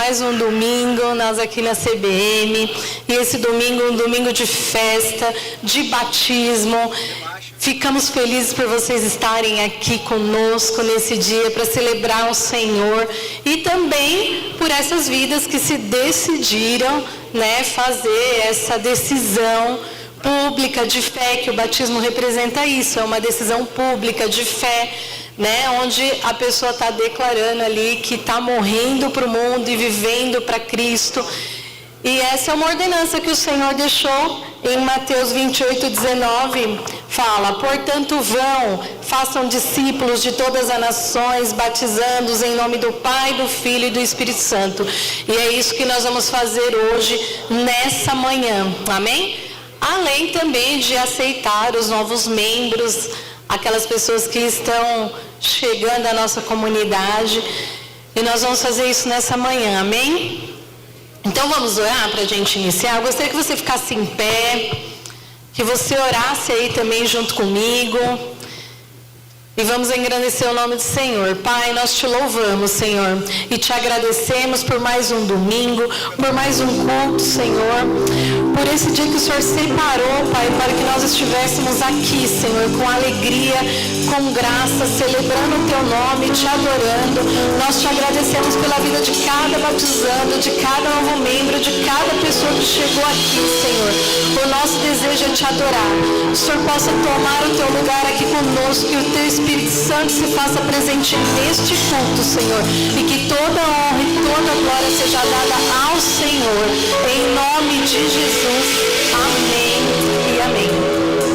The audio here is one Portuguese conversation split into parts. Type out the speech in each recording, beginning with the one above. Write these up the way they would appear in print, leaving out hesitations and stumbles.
mais um domingo, nós aqui na CBM, e esse domingo é um domingo de festa, de batismo. Ficamos felizes por vocês estarem aqui conosco nesse dia para celebrar o Senhor e também por essas vidas que se decidiram, fazer essa decisão pública de fé, que o batismo representa isso, é uma decisão pública de fé, onde a pessoa está declarando ali que está morrendo para o mundo e vivendo para Cristo. E essa é uma ordenança que o Senhor deixou em Mateus 28:19, fala: portanto vão, façam discípulos de todas as nações, batizando-os em nome do Pai, do Filho e do Espírito Santo. E é isso que nós vamos fazer hoje, nessa manhã, amém? Além também de aceitar os novos membros, aquelas pessoas que estão chegando à nossa comunidade, e nós vamos fazer isso nessa manhã, amém? Então vamos orar para a gente iniciar. Eu gostaria que você ficasse em pé, que você orasse aí também junto comigo. E vamos engrandecer o nome do Senhor. Pai, nós te louvamos, Senhor, e te agradecemos por mais um domingo, por mais um culto, Senhor, por esse dia que o Senhor separou, Pai, para que nós estivéssemos aqui, Senhor, com alegria, com graça, celebrando o teu nome, te adorando. Nós te agradecemos pela vida de cada batizando, de cada novo membro, de cada pessoa que chegou aqui, Senhor. O nosso desejo é te adorar. O Senhor possa tomar o teu lugar aqui conosco, que o teu Espírito Santo se faça presente neste culto, Senhor, e que toda honra e toda glória seja dada ao Senhor, em nome de Jesus, amém e amém.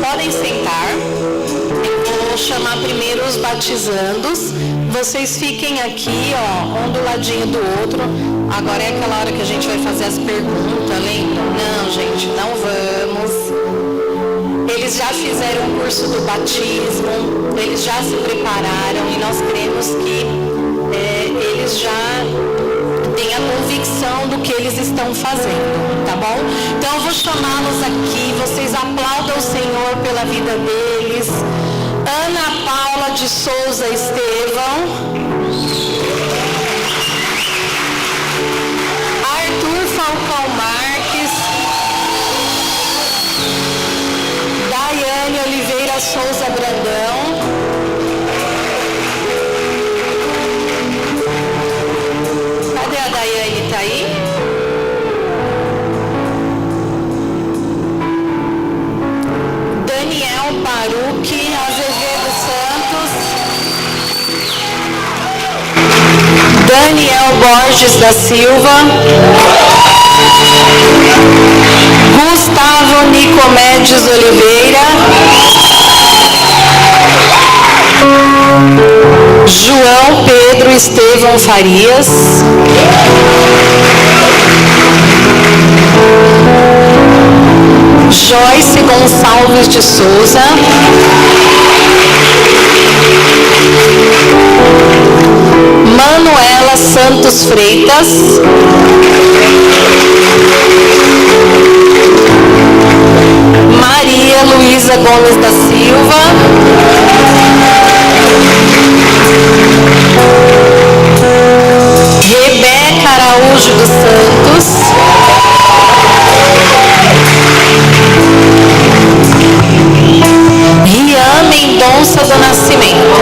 Podem sentar. Eu vou chamar primeiro os batizandos. Vocês fiquem aqui, um do ladinho do outro. Agora é aquela hora que a gente vai fazer as perguntas, lembra? Não, gente, não vamos. Eles já fizeram o curso do batismo, eles já se prepararam e nós cremos que eles já têm a convicção do que eles estão fazendo, tá bom? Então eu vou chamá-los aqui, vocês aplaudam o Senhor pela vida deles. Ana Paula de Souza Estevão, Arthur Falcão Marques, Daiane Oliveira Souza Brandão, cadê a Daiane? Tá aí? Daniel Baruque Azevedo Santos, Daniel Borges da Silva, Gustavo Nicomedes Oliveira, João Pedro Estevão Farias, Joyce Gonçalves de Souza, Manuela Santos Freitas, Maria Luísa Gomes da Silva, Rebeca Araújo dos Santos, Rian Mendonça do Nascimento.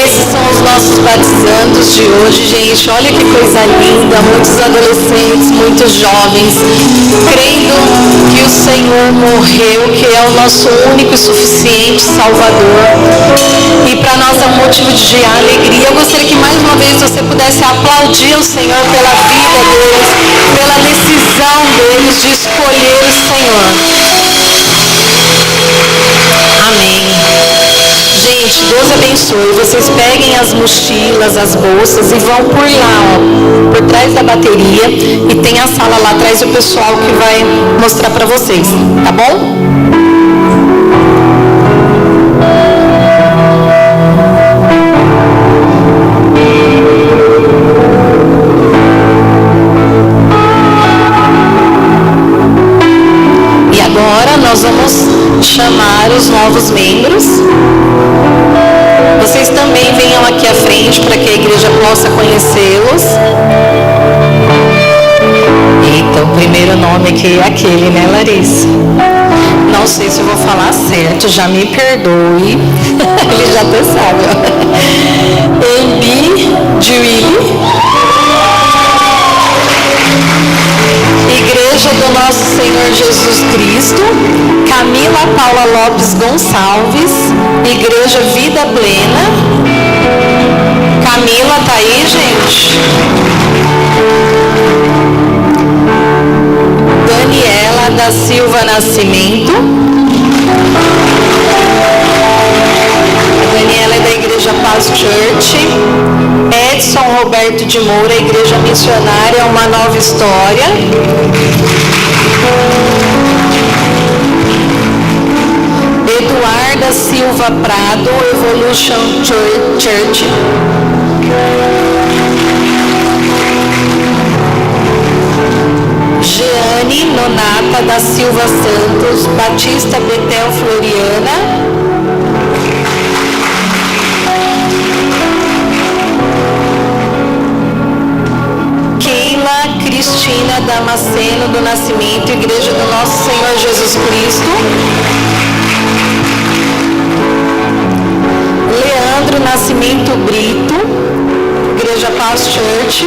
Esses são os nossos batizandos de hoje, gente. Olha que coisa linda, muitos adolescentes, muitos jovens, crendo que o Senhor morreu, que é o nosso único e suficiente Salvador. E para nós é um motivo de alegria. Eu gostaria que mais uma vez você pudesse aplaudir o Senhor pela vida deles, pela decisão deles de escolher o Senhor. Amém. Gente, Deus abençoe. Vocês peguem as mochilas, as bolsas e vão por lá, por trás da bateria, e tem a sala lá atrás e o pessoal que vai mostrar para vocês, tá bom? novos membros. Vocês também venham aqui à frente para que a igreja possa conhecê-los. Eita, o primeiro nome aqui é aquele, né, Larissa? Não sei se eu vou falar certo, já me perdoe. Ele já até sabe, ó. Embi Dewey. Igreja do Nosso Senhor Jesus Cristo. Camila Paula Lopes Gonçalves. Igreja Vida Plena. Camila, tá aí, gente? Daniela da Silva Nascimento. A Daniela é da Igreja Paz Church. Edson Roberto de Moura, Igreja Missionária, Uma Nova História. Eduarda Silva Prado, Evolution Church. Jeane Nonata da Silva Santos, Batista Betel Floriana. Keila Cristina Damasceno do Nascimento, Igreja do Nosso Senhor Jesus Cristo. Leandro Nascimento Brito, Igreja Paz Church.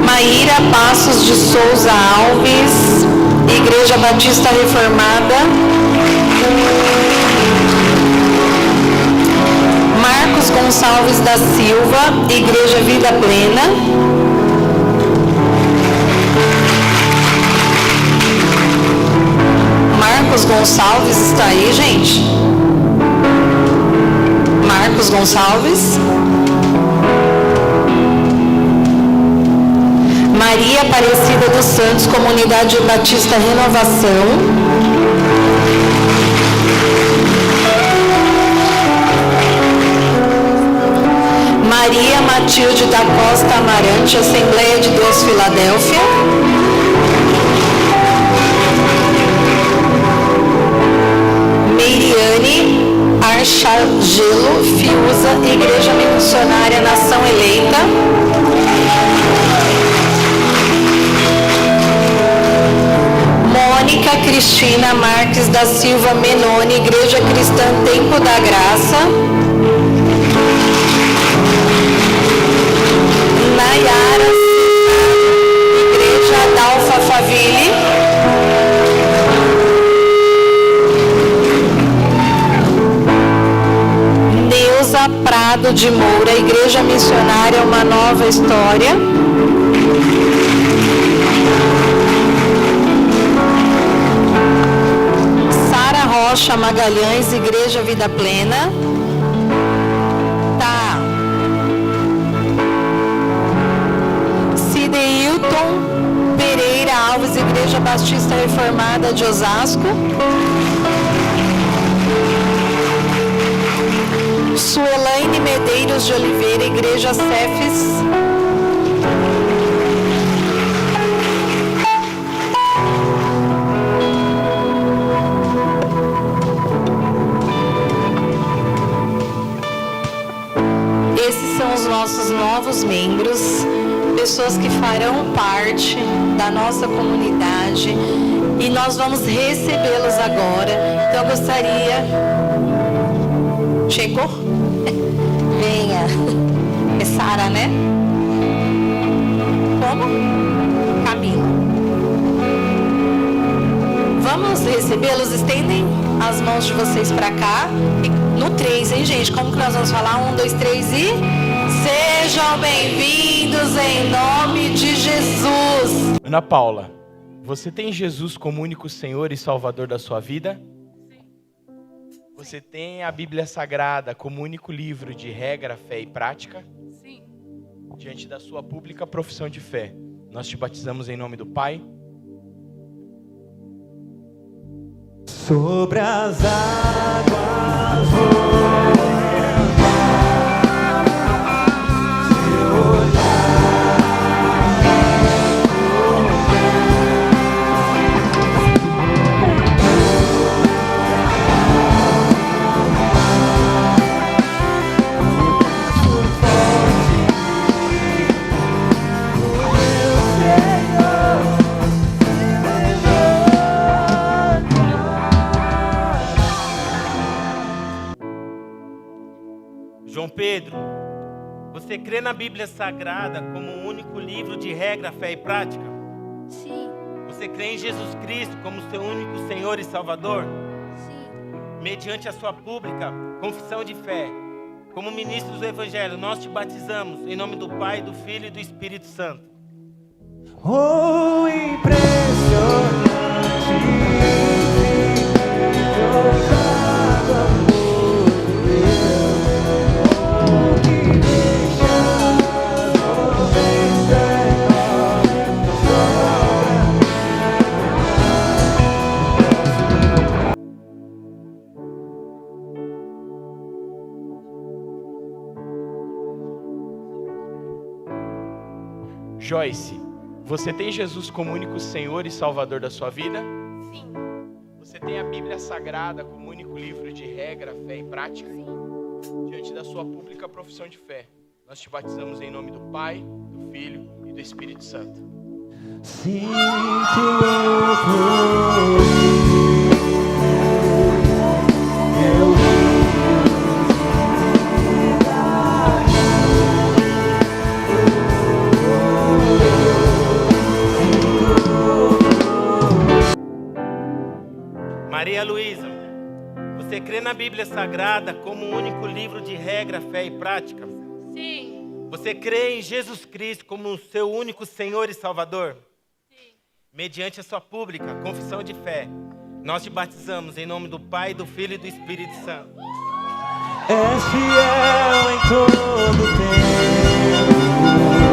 Maíra Passos de Souza Alves, Igreja Batista Reformada. Marcos Gonçalves da Silva, Igreja Vida Plena. Marcos Gonçalves está aí, gente? Marcos Gonçalves. Maria Aparecida dos Santos, Comunidade Batista Renovação. Maria Matilde da Costa Amarante, Assembleia de Deus Filadélfia. Meiriane Archagelo Fiuza, Igreja Missionária Nação Eleita. Mônica Cristina Marques da Silva Menoni, Igreja Cristã Tempo da Graça. Nayara, Igreja Adalfa Faville. Neuza Prado de Moura, Igreja Missionária Uma Nova História. Sara Rocha Magalhães, Igreja Vida Plena. Tá. Cideilton Pereira Alves, Igreja Batista Reformada de Osasco. Suelaine Medeiros de Oliveira, Igreja Cefes. Esses são os nossos novos membros, pessoas que farão parte da nossa comunidade e nós vamos recebê-los agora. Então eu gostaria... Chegou? Venha. É Sara, né? Como? Camila. Vamos recebê-los? Estendem as mãos de vocês para cá. E no 3, hein, gente? Como que nós vamos falar? 1, 2, 3 e... Sejam bem-vindos em nome de Jesus. Ana Paula, você tem Jesus como único Senhor e Salvador da sua vida? Você tem a Bíblia Sagrada como único livro de regra, fé e prática? Sim. Diante da sua pública profissão de fé, nós te batizamos em nome do Pai. Sobre as águas Você crê na Bíblia Sagrada como o único livro de regra, fé e prática? Sim, Você crê em Jesus Cristo como seu único Senhor e Salvador? sim. Mediante a sua pública confissão de fé, como ministros do Evangelho, nós te batizamos em nome do Pai, do Filho e do Espírito Santo. Oh, impressionante, ousado amor teu. Oh, que deixas nuvens enormes sobre Joyce, você tem Jesus como único Senhor e Salvador da sua vida? Sim. Você tem a Bíblia Sagrada como único livro de regra, fé e prática? Diante da sua pública profissão de fé, nós te batizamos em nome do Pai, do Filho e do Espírito Santo. sinto fluir. Eu Maria Luísa, você crê na Bíblia Sagrada como o único livro de regra, fé e prática? Sim. Você crê em Jesus Cristo como o seu único Senhor e Salvador? Sim. Mediante a sua pública confissão de fé, nós te batizamos em nome do Pai, do Filho e do Espírito Santo. és fiel em todo tempo.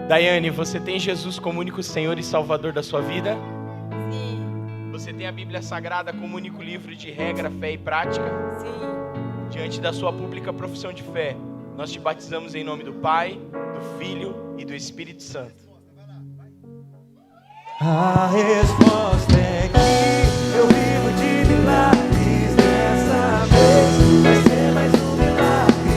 Daiane, você tem Jesus como único Senhor e Salvador da sua vida? Sim. Você tem a Bíblia Sagrada como único livro de regra, fé e prática? Sim. Diante da sua pública profissão de fé, nós te batizamos em nome do Pai, do Filho e do Espírito Santo. A resposta é que eu vivo de milagres. Dessa vez vai ser mais um milagre.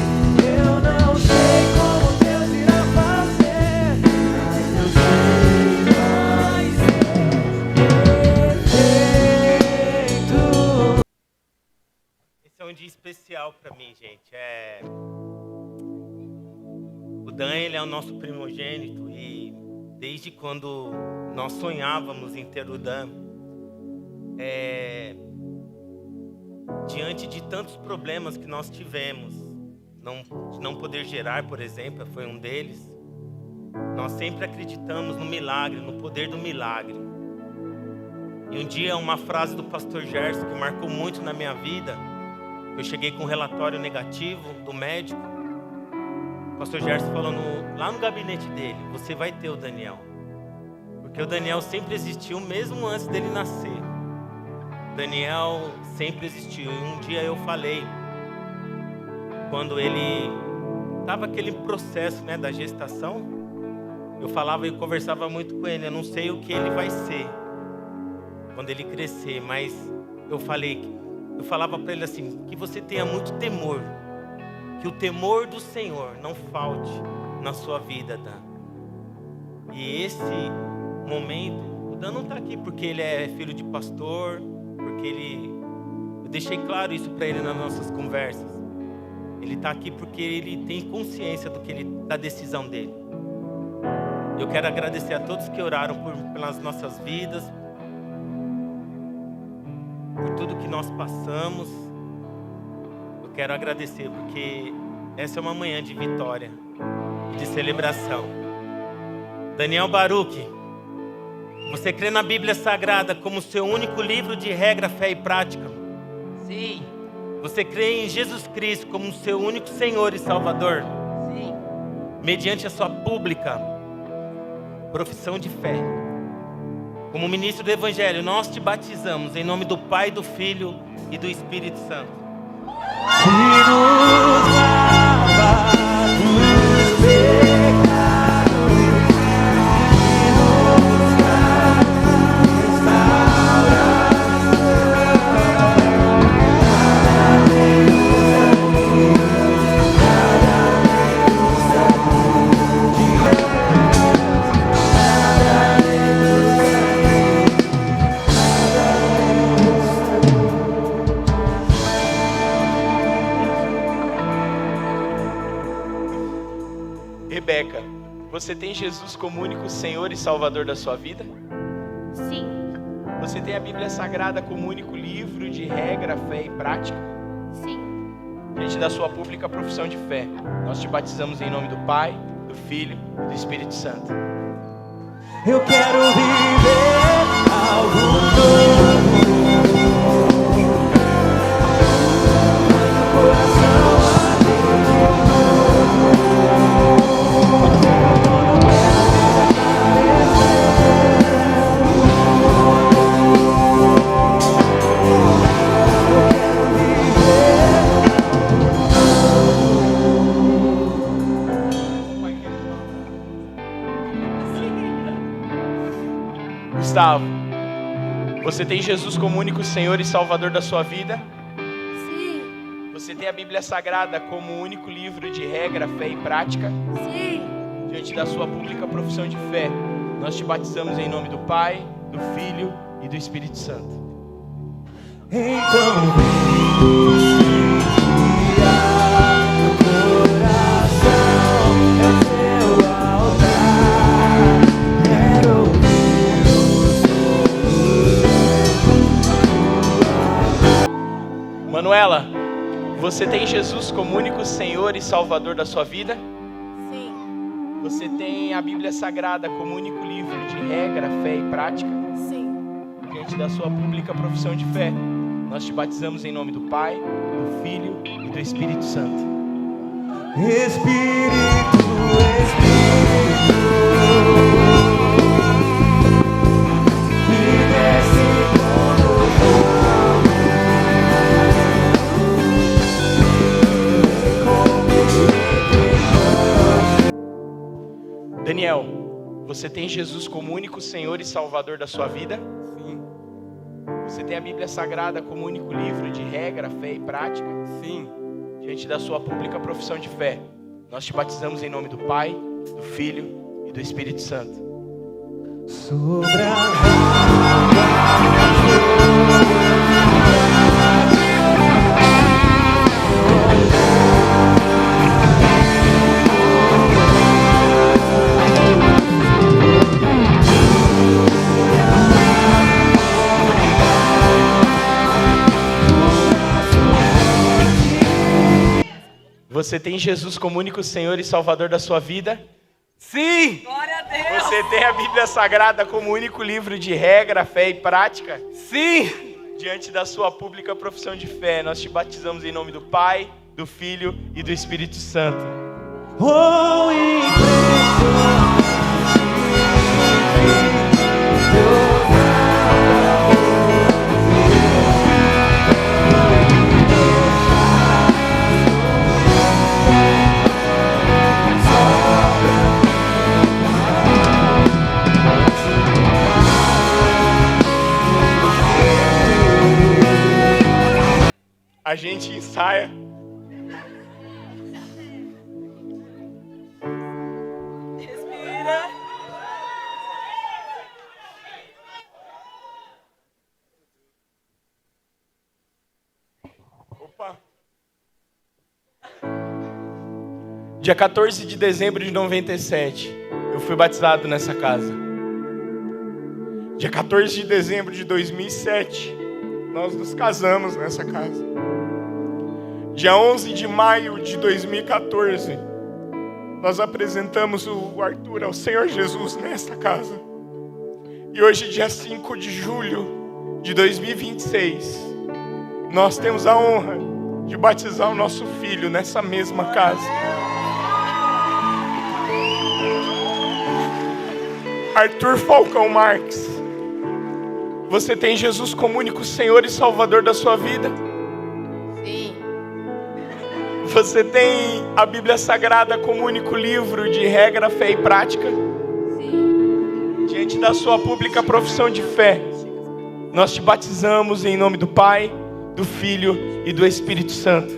Eu não sei como Deus irá fazer, mas eu sei vai ser perfeito. Esse é um dia especial para mim, gente. O Dan, ele é o nosso primogênito e desde quando nós sonhávamos em ter o Dan, diante de tantos problemas que nós tivemos, de não poder gerar, por exemplo, foi um deles, nós sempre acreditamos no milagre, no poder do milagre. E um dia, uma frase do pastor Gerson que marcou muito na minha vida, eu cheguei com um relatório negativo do médico, o pastor Gerson falou lá no gabinete dele: você vai ter o Daniel. Porque o Daniel sempre existiu, mesmo antes dele nascer. O Daniel sempre existiu. E um dia eu falei, quando ele estava aquele processo, né, da gestação, eu falava e conversava muito com ele: eu não sei o que ele vai ser quando ele crescer, mas eu falava para ele assim, que você tenha muito temor, que o temor do Senhor não falte na sua vida, Dan. E esse momento, o Dan não está aqui porque ele é filho de pastor, eu deixei claro isso para ele nas nossas conversas. Ele está aqui porque ele tem consciência da decisão dele. Eu quero agradecer a todos que oraram pelas nossas vidas, por tudo que nós passamos. Eu quero agradecer porque essa é uma manhã de vitória, de celebração. Daniel Baruch, você crê na Bíblia Sagrada como seu único livro de regra, fé e prática? Sim, Você crê em Jesus Cristo como seu único Senhor e Salvador? sim. Mediante a sua pública profissão de fé, como ministro do Evangelho, nós te batizamos em nome do Pai, do Filho e do Espírito Santo. Que nos lava dos pecados, que nos dá restauração. Rebeca, você tem Jesus como único Senhor e Salvador da sua vida? Sim. Você tem a Bíblia Sagrada como único livro de regra, fé e prática? Sim. Diante da sua pública profissão de fé, nós te batizamos em nome do Pai, do Filho e do Espírito Santo. Eu quero viver algo novo. Meu coração Gustavo, você tem Jesus como único Senhor e Salvador da sua vida? Sim. Você tem a Bíblia Sagrada como único livro de regra, fé e prática? Sim. Diante da sua pública profissão de fé, nós te batizamos em nome do Pai, do Filho e do Espírito Santo. então vem guiar meu coração, é seu altar. Quero Manuela, você tem Jesus como único Senhor e Salvador da sua vida? Sim. Você tem a Bíblia Sagrada como único livro de regra, fé e prática? Sim. Diante da sua pública profissão de fé, nós te batizamos em nome do Pai, do Filho e do Espírito Santo. Espírito, que desce Daniel, você tem Jesus como único Senhor e Salvador da sua vida? Sim, Você tem a Bíblia Sagrada como único livro de regra, fé e prática? sim. Diante da sua pública profissão de fé, nós te batizamos em nome do Pai, do Filho e do Espírito Santo. sobre a Você tem Jesus como único Senhor e Salvador da sua vida? Sim, Glória a Deus. Você tem a Bíblia Sagrada como único livro de regra, fé e prática? sim. Diante da sua pública profissão de fé, nós te batizamos em nome do Pai, do Filho e do Espírito Santo. oh, A gente ensaia. Respira. Opa. Dia 14 de dezembro de 97, eu fui batizado nessa casa. Dia 14 de dezembro de 2007, nós nos casamos nessa casa. Dia 11 de maio de 2014, nós apresentamos o Arthur ao Senhor Jesus nesta casa. E hoje, dia 5 de julho de 2026, nós temos a honra de batizar o nosso filho nessa mesma casa. Arthur Falcão Marques, você tem Jesus como único Senhor e Salvador da sua vida? Sim. Você tem a Bíblia Sagrada como único livro de regra, fé e prática? Sim. Diante da sua pública profissão de fé, nós te batizamos em nome do Pai, do Filho e do Espírito Santo.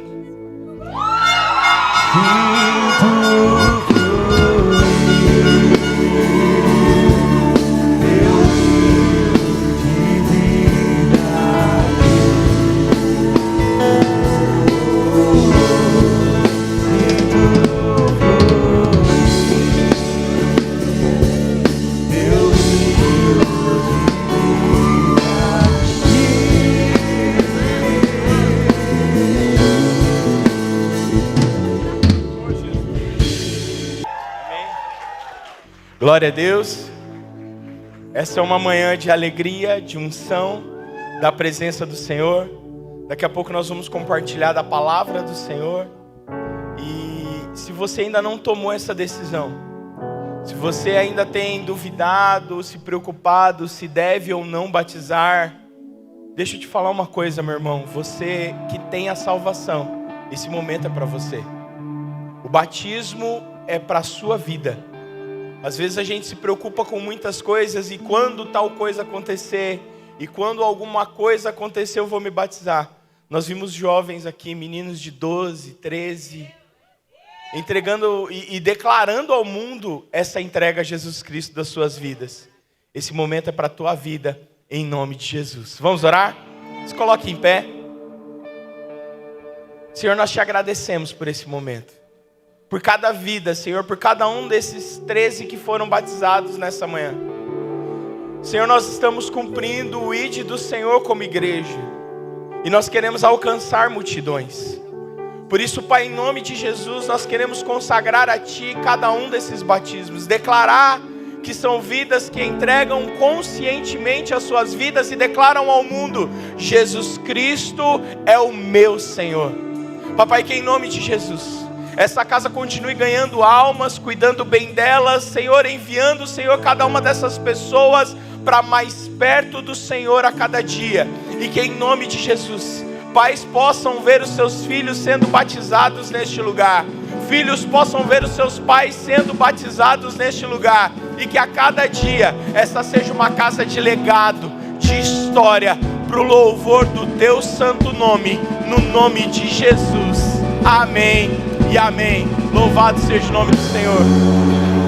Glória a Deus. Essa é uma manhã de alegria, de unção, da presença do Senhor. Daqui a pouco nós vamos compartilhar da palavra do Senhor. E se você ainda não tomou essa decisão, se você ainda tem duvidado, se preocupado, se deve ou não batizar, deixa eu te falar uma coisa, meu irmão. Você que tem a salvação, esse momento é para você. O batismo é para a sua vida. Às vezes a gente se preocupa com muitas coisas e quando tal coisa acontecer, e quando alguma coisa acontecer eu vou me batizar. Nós vimos jovens aqui, meninos de 12, 13, entregando e declarando ao mundo essa entrega a Jesus Cristo das suas vidas. Esse momento é para a tua vida, em nome de Jesus. Vamos orar? Se coloque em pé. Senhor, nós te agradecemos por esse momento. Por cada vida, Senhor, por cada um desses 13 que foram batizados nessa manhã. Senhor, nós estamos cumprindo o ID do Senhor como igreja. E nós queremos alcançar multidões. Por isso, Pai, em nome de Jesus, nós queremos consagrar a Ti cada um desses batismos. Declarar que são vidas que entregam conscientemente as suas vidas e declaram ao mundo: Jesus Cristo é o meu Senhor. Papai, que em nome de Jesus essa casa continue ganhando almas, cuidando bem delas, Senhor, enviando, Senhor, cada uma dessas pessoas para mais perto do Senhor a cada dia. E que em nome de Jesus, pais possam ver os seus filhos sendo batizados neste lugar. Filhos possam ver os seus pais sendo batizados neste lugar. E que a cada dia essa seja uma casa de legado, de história, para o louvor do Teu santo nome, no nome de Jesus. Amém e amém. Louvado seja o nome do Senhor.